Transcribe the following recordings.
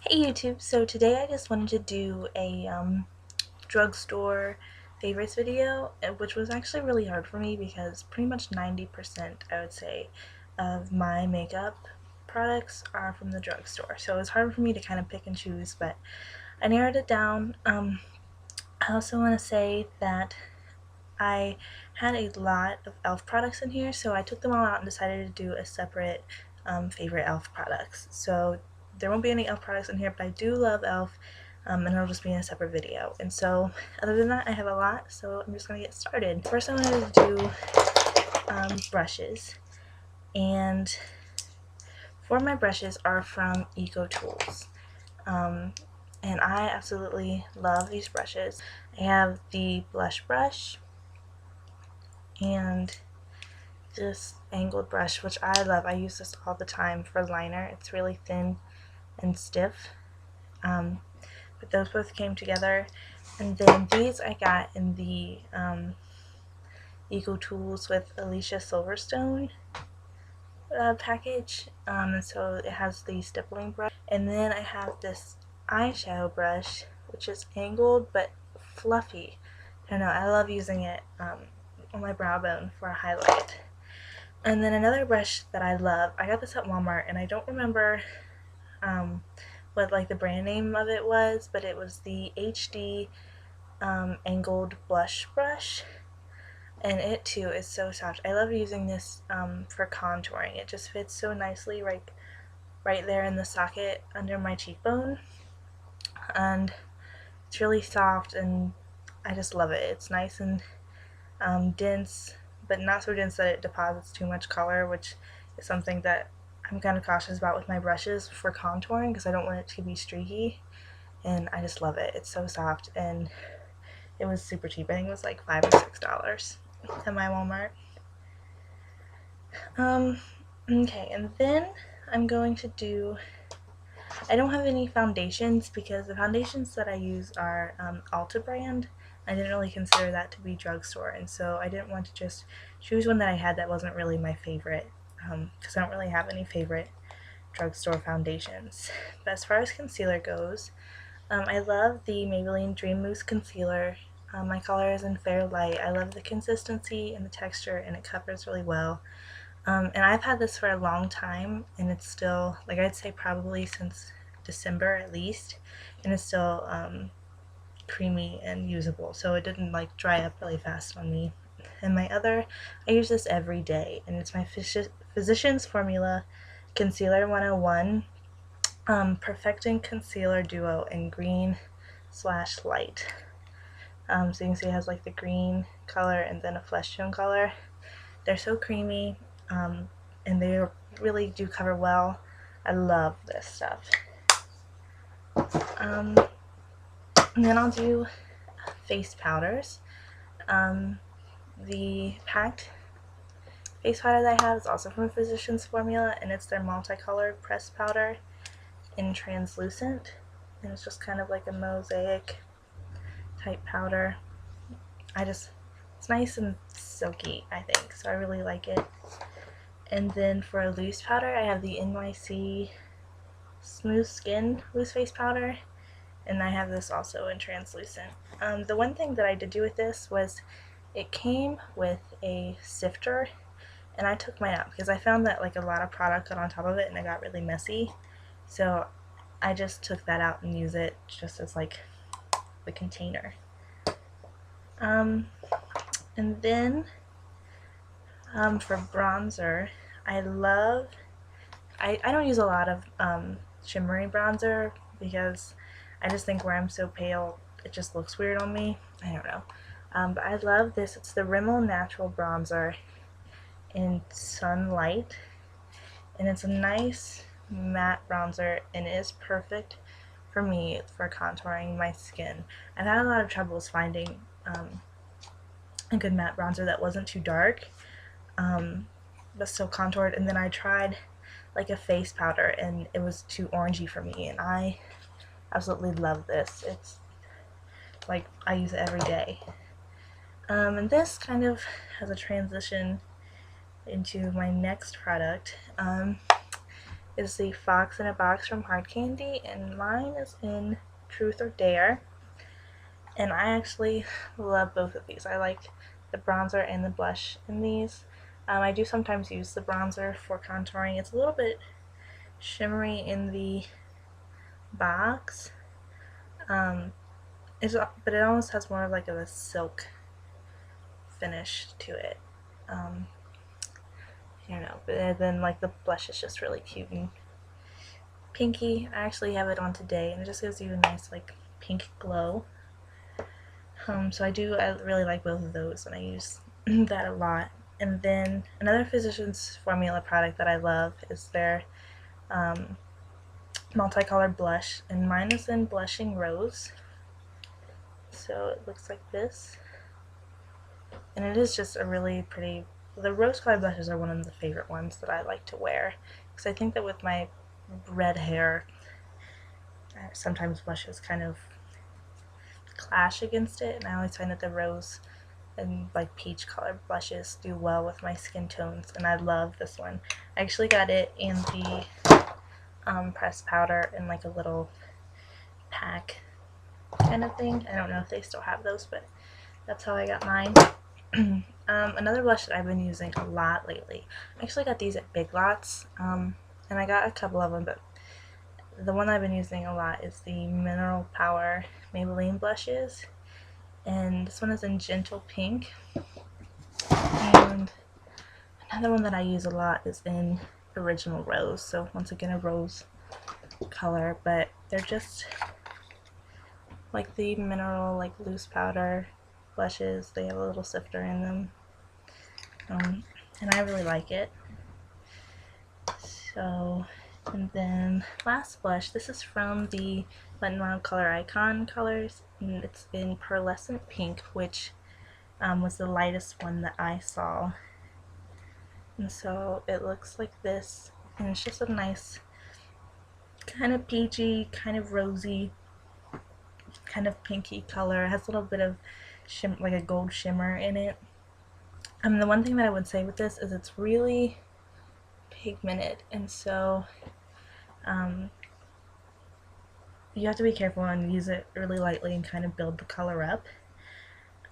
Hey YouTube, so today I just wanted to do a drugstore favorites video, which was actually really hard for me because pretty much 90% I would say of my makeup products are from the drugstore. So it was hard for me to kind of pick and choose, but I narrowed it down. I also want to say that I had a lot of e.l.f. products in here, so I took them all out and decided to do a separate favorite e.l.f. products. So there won't be any e.l.f. products in here, but I do love e.l.f. And it'll just be in a separate video. And so other than that, I have a lot, so I'm just going to get started. First I wanted to do brushes, and for my brushes are from Eco Tools. And I absolutely love these brushes. I have the blush brush and this angled brush, which I love. I use this all the time for liner. It's really thin and stiff. But those both came together. And then these I got in the Eco Tools with Alicia Silverstone package. And so it has the stippling brush. And then I have this eyeshadow brush, which is angled but fluffy. I don't know, I love using it on my brow bone for a highlight. And then another brush that I love, I got this at Walmart, and I don't remember what like the brand name of it was, but it was the HD angled blush brush, and it too is so soft. I love using this for contouring. It just fits so nicely right there in the socket under my cheekbone, and it's really soft, and I just love it. It's nice and dense, but not so dense that it deposits too much color, which is something that I'm kind of cautious about with my brushes for contouring because I don't want it to be streaky, and I just love it. It's so soft, and it was super cheap. I think it was like $5 or $6 at my Walmart. Okay, and then I'm going to do, I don't have any foundations because the foundations that I use are Ulta brand. I didn't really consider that to be drugstore, and so I didn't want to just choose one that I had that wasn't really my favorite, because I don't really have any favorite drugstore foundations. But as far as concealer goes, I love the Maybelline Dream Mousse Concealer. My color is in Fair Light. I love the consistency and the texture, and it covers really well. And I've had this for a long time, and it's still, like, I'd say probably since December at least, and it's still creamy and usable, so it didn't like dry up really fast on me. And my other, I use this every day, and it's my Physicians Formula Concealer 101 Perfecting Concealer Duo in green / light. So you can see it has like the green color and then a flesh tone color. They're so creamy, and they really do cover well. I love this stuff. And then I'll do face powders. The packed face powder that I have is also from Physicians Formula, and it's their multicolored pressed powder in translucent, and it's just kind of like a mosaic type powder. It's nice and silky, I think, so I really like it. And then for a loose powder, I have the NYC Smooth Skin Loose Face Powder, and I have this also in translucent. The one thing that I did do with this was it came with a sifter, and I took mine out because I found that like a lot of product got on top of it and it got really messy, so I just took that out and use it just as like the container. And then for bronzer, I don't use a lot of shimmery bronzer because I just think where I'm so pale it just looks weird on me. I don't know. But I love this. It's the Rimmel Natural Bronzer in Sunlight, and it's a nice matte bronzer, and it is perfect for me for contouring my skin. I've had a lot of troubles finding a good matte bronzer that wasn't too dark, but still contoured, and then I tried like a face powder and it was too orangey for me, and I absolutely love this. It's like I use it every day. And this kind of has a transition into my next product. is the Fox in a Box from Hard Candy, and mine is in Truth or Dare. And I actually love both of these. I like the bronzer and the blush in these. I do sometimes use the bronzer for contouring. It's a little bit shimmery in the box, but it almost has more of like a silk finish to it. I don't know, but then like the blush is just really cute and pinky. I actually have it on today, and it just gives you a nice like pink glow. So I really like both of those, and I use that a lot. And then another Physicians Formula product that I love is their multicolored blush, and mine is in Blushing Rose. So it looks like this, and it is just a really pretty. The rose colored blushes are one of the favorite ones that I like to wear, because I think that with my red hair, sometimes blushes kind of clash against it, and I always find that the rose and like peach colored blushes do well with my skin tones, and I love this one. I actually got it in the pressed powder in like a little pack kind of thing. I don't know if they still have those, but that's how I got mine. Another blush that I've been using a lot lately, I actually got these at Big Lots, and I got a couple of them, but the one I've been using a lot is the Mineral Power Maybelline blushes, and this one is in Gentle Pink, and another one that I use a lot is in Original Rose, so once again a rose color, but they're just like the mineral, like loose powder blushes. They have a little sifter in them, and I really like it. So, and then last blush, this is from the Wet n Wild Color Icon colors, and it's in Pearlescent Pink, which was the lightest one that I saw. And so it looks like this, and it's just a nice kind of peachy, kind of rosy, kind of pinky color. It has a little bit of like a gold shimmer in it. The one thing that I would say with this is it's really pigmented, and so you have to be careful and use it really lightly and kind of build the color up.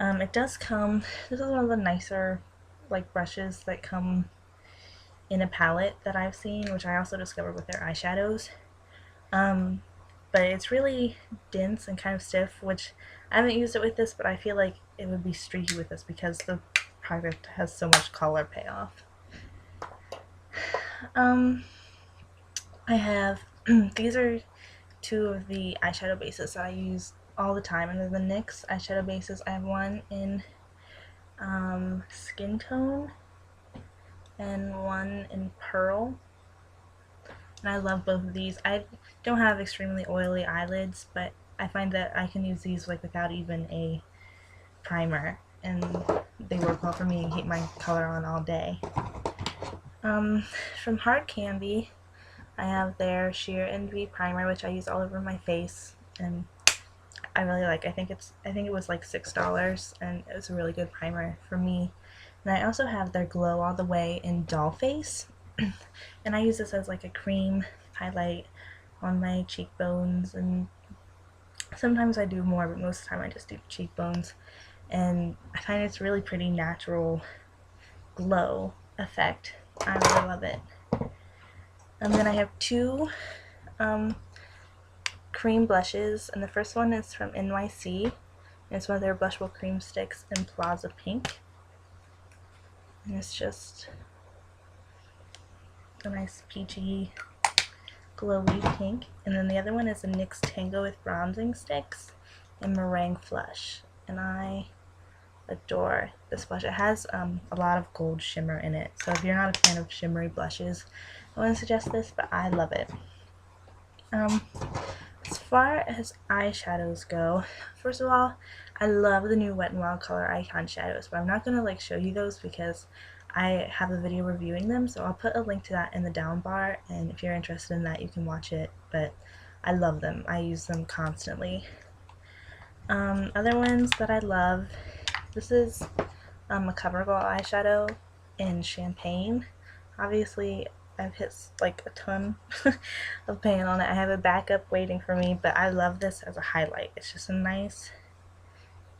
It does come, this is one of the nicer like brushes that come in a palette that I've seen, which I also discovered with their eyeshadows. But it's really dense and kind of stiff, which I haven't used it with this, but I feel like it would be streaky with this because the product has so much color payoff. I have, these are two of the eyeshadow bases that I use all the time, and they're the NYX eyeshadow bases. I have one in Skin Tone and one in Pearl, and I love both of these. I don't have extremely oily eyelids, but I find that I can use these like without even a primer, and they work well for me and keep my color on all day. From Hard Candy, I have their Sheer Envy primer, which I use all over my face, and I really like. I think it was like $6, and it was a really good primer for me. And I also have their Glow All the Way in Doll Face, and I use this as like a cream highlight on my cheekbones, and sometimes I do more, but most of the time I just do cheekbones, and I find it's really pretty natural glow effect. I really love it. And then I have two cream blushes, and the first one is from NYC, and it's one of their blushable cream sticks in Plaza Pink, and it's just a nice peachy glowy pink. And then the other one is a NYX Tango with bronzing sticks and Meringue Flush, and I adore this blush. It has a lot of gold shimmer in it, so if you're not a fan of shimmery blushes, I wouldn't suggest this, but I love it. As far as eyeshadows go, first of all, I love the new Wet n Wild Color Icon shadows, but I'm not going to like show you those because I have a video reviewing them, so I'll put a link to that in the down bar, and if you're interested in that, you can watch it. But I love them. I use them constantly. Other ones that I love, this is a CoverGirl eyeshadow in Champagne. Obviously, I've hit like a ton of pan on it. I have a backup waiting for me, but I love this as a highlight. It's just a nice,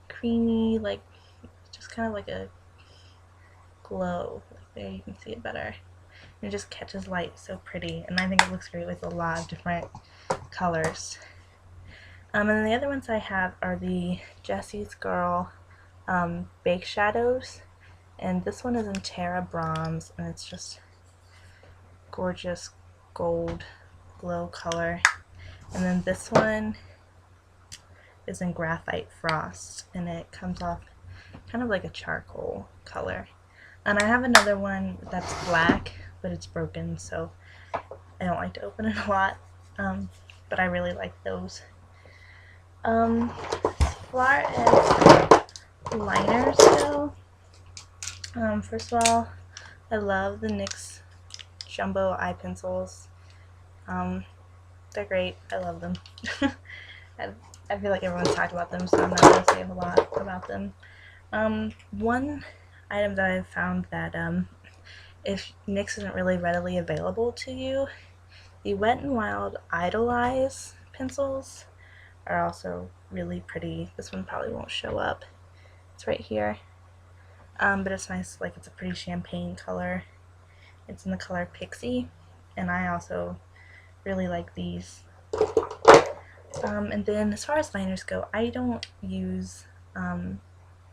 creamy, like, just kind of like a glow. Like there you can see it better. And it just catches light so pretty, and I think it looks great with a lot of different colors. And then the other ones I have are the Jessie's Girl Bake Shadows, and this one is in Terra Bronze, and it's just gorgeous gold glow color. And then this one is in Graphite Frost, and it comes off kind of like a charcoal color. And I have another one that's black, but it's broken, so I don't like to open it a lot, but I really like those. As far as liners go, first of all, I love the NYX Jumbo Eye Pencils. They're great. I love them. I feel like everyone's talked about them, so I'm not going to say a lot about them. One item that I've found that if NYX isn't really readily available to you, the Wet n Wild Idolize pencils are also really pretty. This one probably won't show up. It's right here. But it's nice, like it's a pretty champagne color. It's in the color Pixie, and I also really like these. And then as far as liners go, I don't use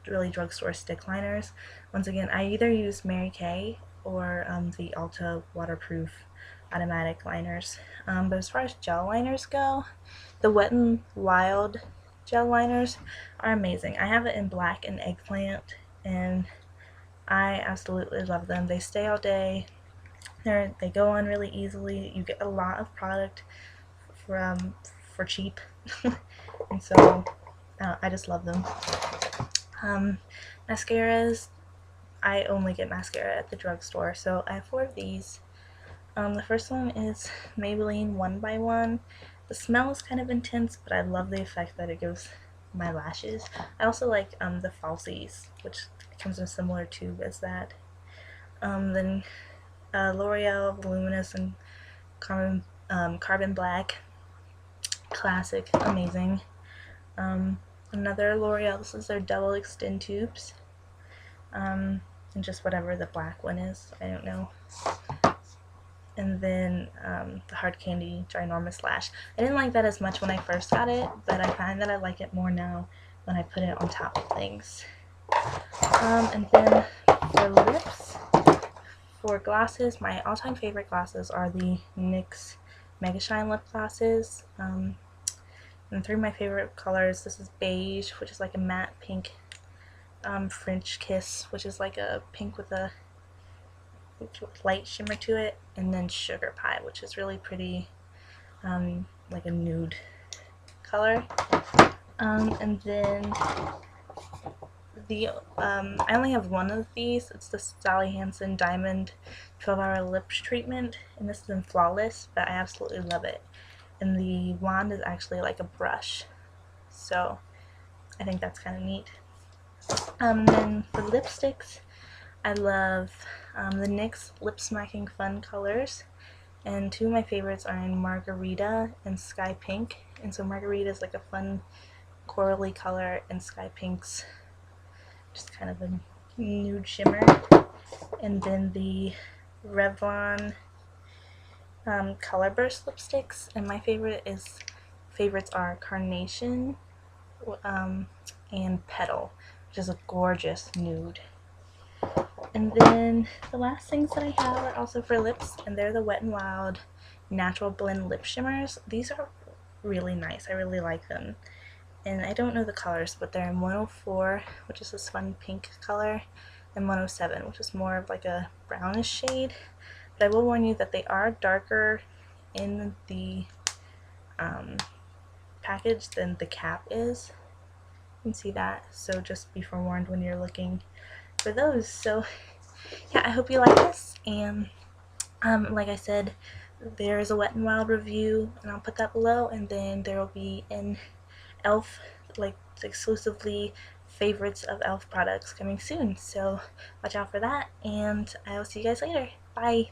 really drugstore stick liners. Once again, I either use Mary Kay or the Ulta waterproof automatic liners. But as far as gel liners go, the Wet n Wild gel liners are amazing. I have it in black and eggplant, and I absolutely love them. They stay all day. They go on really easily. You get a lot of product for cheap, and so I just love them. Mascaras, I only get mascara at the drugstore, so I have 4 of these. The first one is Maybelline 1x1. The smell is kind of intense, but I love the effect that it gives my lashes. I also like the falsies, which comes in a similar tube as that. Then L'Oreal Voluminous and Carbon Black. Classic, amazing. Another L'Oreal, this is their double extend tubes. And just whatever the black one is, I don't know. And then the Hard Candy Ginormous Lash. I didn't like that as much when I first got it, but I find that I like it more now when I put it on top of things. And then for lips, for glosses, my all-time favorite glosses are the NYX Mega Shine lip glosses. And 3 of my favorite colors, this is Beige, which is like a matte pink, French Kiss, which is like a pink with a light shimmer to it, and then Sugar Pie, which is really pretty, like a nude color. And then I only have one of these. It's the Sally Hansen Diamond 12-Hour Lip Treatment, and this is in Flawless, but I absolutely love it. And the wand is actually like a brush, so I think that's kind of neat. Then for lipsticks, I love the NYX Lip Smacking Fun colors, and 2 of my favorites are in Margarita and Sky Pink. And so Margarita is like a fun corally color, and Sky Pink's just kind of a nude shimmer. And then the Revlon Color Burst lipsticks, and my favorites are Carnation and Petal, which is a gorgeous nude. And then the last things that I have are also for lips, and they're the Wet n Wild Natural Blend Lip Shimmers. These are really nice. I really like them. And I don't know the colors, but they're in 104, which is this fun pink color, and 107, which is more of like a brownish shade. But I will warn you that they are darker in the package than the cap is. You can see that, so just be forewarned when you're looking for those. So yeah, I hope you like this, and like I said, there is a Wet n Wild review, and I'll put that below, and then there will be an e.l.f. like exclusively favorites of e.l.f. products coming soon, so watch out for that, and I will see you guys later. Bye!